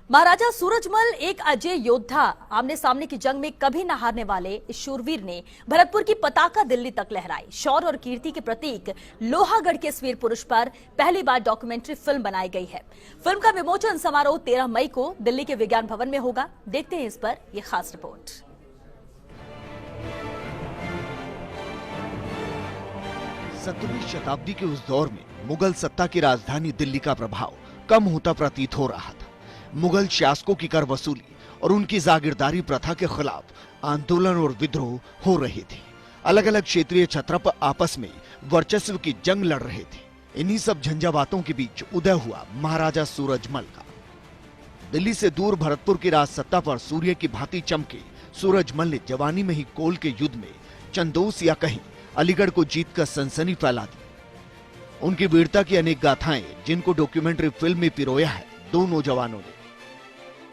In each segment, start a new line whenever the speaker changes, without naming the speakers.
महाराजा सूरजमल एक अजय योद्धा, आमने सामने की जंग में कभी न हारने वाले इस शूरवीर ने भरतपुर की पताका दिल्ली तक लहराई। शौर्य और कीर्ति के प्रतीक लोहागढ़ के इस वीर पुरुष पर पहली बार डॉक्यूमेंट्री फिल्म बनाई गई है। फिल्म का विमोचन समारोह 13 मई को दिल्ली के विज्ञान भवन में होगा। देखते हैं इस पर यह खास रिपोर्ट।
सत्रहवीं शताब्दी के उस दौर में मुगल सत्ता की राजधानी दिल्ली का प्रभाव कम होता प्रतीत हो रहा था। मुगल शासकों की कर वसूली और उनकी जागीरदारी प्रथा के खिलाफ आंदोलन और विद्रोह हो रहे थे। अलग अलग क्षेत्रीय छत्रप आपस में वर्चस्व की जंग लड़ रहे थे। इन्हीं सब झंझावातों के बीच उदय हुआ महाराजा सूरजमल का। दिल्ली से दूर भरतपुर की राज सत्ता पर सूर्य की भांति चमके सूरजमल ने जवानी में ही कोल के युद्ध में चंदोस या कहीं अलीगढ़ को जीतकर सनसनी फैला दी। उनकी वीरता की अनेक गाथाएं जिनको डॉक्यूमेंट्री फिल्म में पिरोया है दो नौजवानों ने।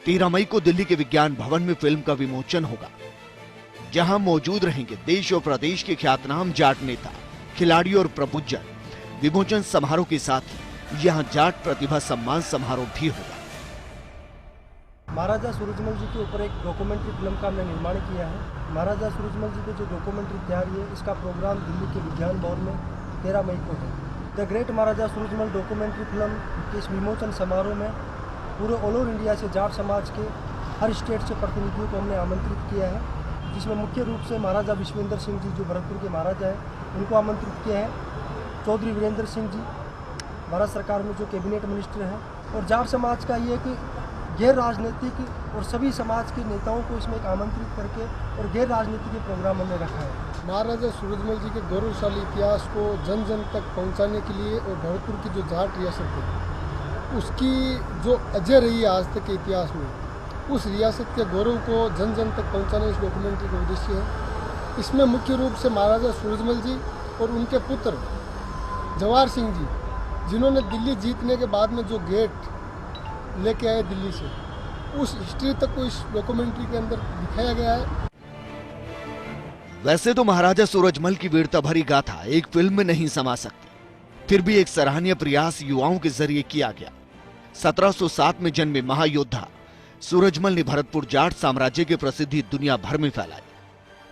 13 मई को दिल्ली के विज्ञान भवन में फिल्म का विमोचन होगा, जहां मौजूद रहेंगे देश और प्रदेश के ख्यातनाम जाट नेता, खिलाड़ी और प्रबुद्धजन। विमोचन समारोह के साथ ही यहां जाट प्रतिभा सम्मान समारोह भी होगा।
महाराजा सूरजमल जी के ऊपर एक डॉक्यूमेंट्री फिल्म का हमने निर्माण किया है। महाराजा सूरजमल जी की जो डॉक्यूमेंट्री तैयार हुई है, इसका प्रोग्राम दिल्ली के विज्ञान भवन में 13 मई को है। The great Maharaja Surajmal documentary film के इस विमोचन समारोह में पूरे ऑल ओवर इंडिया से जाट समाज के हर स्टेट से प्रतिनिधियों को हमने आमंत्रित किया है, जिसमें मुख्य रूप से महाराजा विश्वेंद्र सिंह जी जो भरतपुर के महाराजा हैं उनको आमंत्रित किया है। चौधरी वीरेंद्र सिंह जी भारत सरकार में जो कैबिनेट मिनिस्टर हैं, और जाट समाज का ये कि गैर राजनीतिक और सभी समाज के नेताओं को इसमें आमंत्रित करके और गैर राजनीतिक प्रोग्राम हमने रखा है।
महाराजा सूरजमल जी के गौरवशाली इतिहास को जन जन तक पहुंचाने के लिए और भरतपुर की जो जाट रियासत है उसकी जो अजय रही है आज तक के इतिहास में, उस रियासत के गौरव को जन जन तक पहुंचाना इस डॉक्यूमेंट्री का उद्देश्य है। इसमें मुख्य रूप से महाराजा सूरजमल जी और उनके पुत्र जवाहर सिंह जी, जिन्होंने दिल्ली जीतने के बाद में जो गेट लेके आए दिल्ली से, उस हिस्ट्री तक को इस डॉक्यूमेंट्री के अंदर दिखाया गया है।
वैसे तो महाराजा सूरजमल की वीरता भरी गाथा एक फिल्म में नहीं समा सकती, फिर भी एक सराहनीय प्रयास युवाओं के जरिए किया गया। 1707 में जन्मे महायोद्धा सूरजमल ने भरतपुर जाट साम्राज्य की प्रसिद्धि दुनिया भर में फैलाई।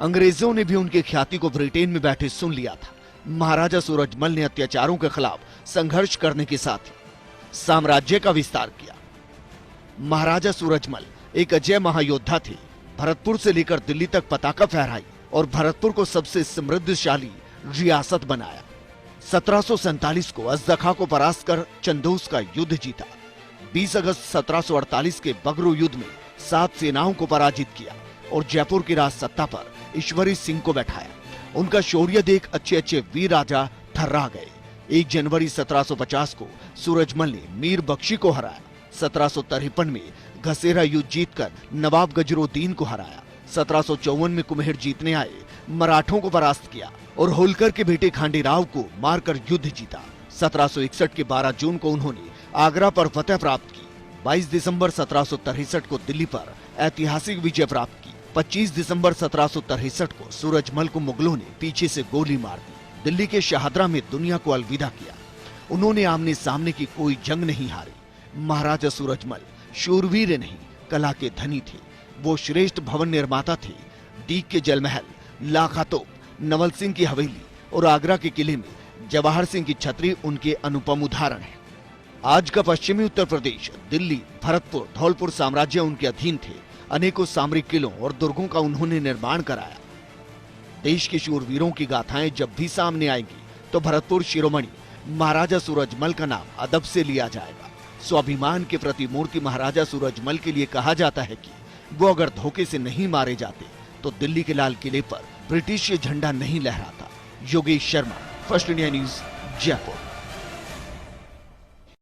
अंग्रेजों ने भी उनकी ख्याति को ब्रिटेन में बैठे सुन लिया था। महाराजा सूरजमल ने अत्याचारों के खिलाफ संघर्ष करने के साथ ही साम्राज्य का विस्तार किया। महाराजा सूरजमल एक अजय महायोद्धा थे। भरतपुर से लेकर दिल्ली तक पताका फहराई और भरतपुर को सबसे समृद्धशाली रियासत बनाया। 1747 को अजदखा को परास्त कर चंदोस का युद्ध जीता। 20 अगस्त 1748 के बगरू युद्ध में 7 सेनाओं को पराजित किया और जयपुर की राज सत्ता पर ईश्वरी सिंह को बैठाया। उनका शौर्य देख अच्छे अच्छे वीर राजा थर्रा गए। 1 जनवरी 1750 को सूरजमल ने मीर बख्शी को हराया। 1753 में घसेरा युद्ध जीतकर नवाब गजरुद्दीन को हराया। 1754 में कुम्हेर जीतने आए मराठों को परास्त किया और होलकर के बेटे खांडेराव को मारकर युद्ध जीता। 1761 के 12 जून को उन्होंने आगरा पर फतह प्राप्त की। 22 दिसंबर 1763 को दिल्ली पर ऐतिहासिक विजय प्राप्त की। 25 दिसंबर 1763 को सूरजमल को मुगलों ने पीछे से गोली मार दी। दिल्ली के शाहदरा में दुनिया को अलविदा किया। उन्होंने आमने सामने की कोई जंग नहीं हारी। महाराजा सूरजमल शूरवीर नहीं, कला के धनी थे। वो श्रेष्ठ भवन निर्माता थे। डीग के जलमहल, लाखा तोप, नवल सिंह की हवेली और आगरा के किले में जवाहर सिंह की छतरी उनके अनुपम उदाहरण है। आज का पश्चिमी उत्तर प्रदेश, दिल्ली, भरतपुर, धौलपुर साम्राज्य उनके अधीन थे। अनेकों सामरिक किलों और दुर्गों का उन्होंने निर्माण कराया। देश के शूरवीरों की गाथाएं जब भी सामने आएंगी तो भरतपुर शिरोमणि महाराजा सूरजमल का नाम अदब से लिया जाएगा। स्वाभिमान के प्रतिमूर्ति महाराजा सूरजमल के लिए कहा जाता है कि वो अगर धोखे से नहीं मारे जाते तो दिल्ली के लाल किले पर ब्रिटिश झंडा नहीं लहराता। Yogesh Sharma, first India news, Jaipur.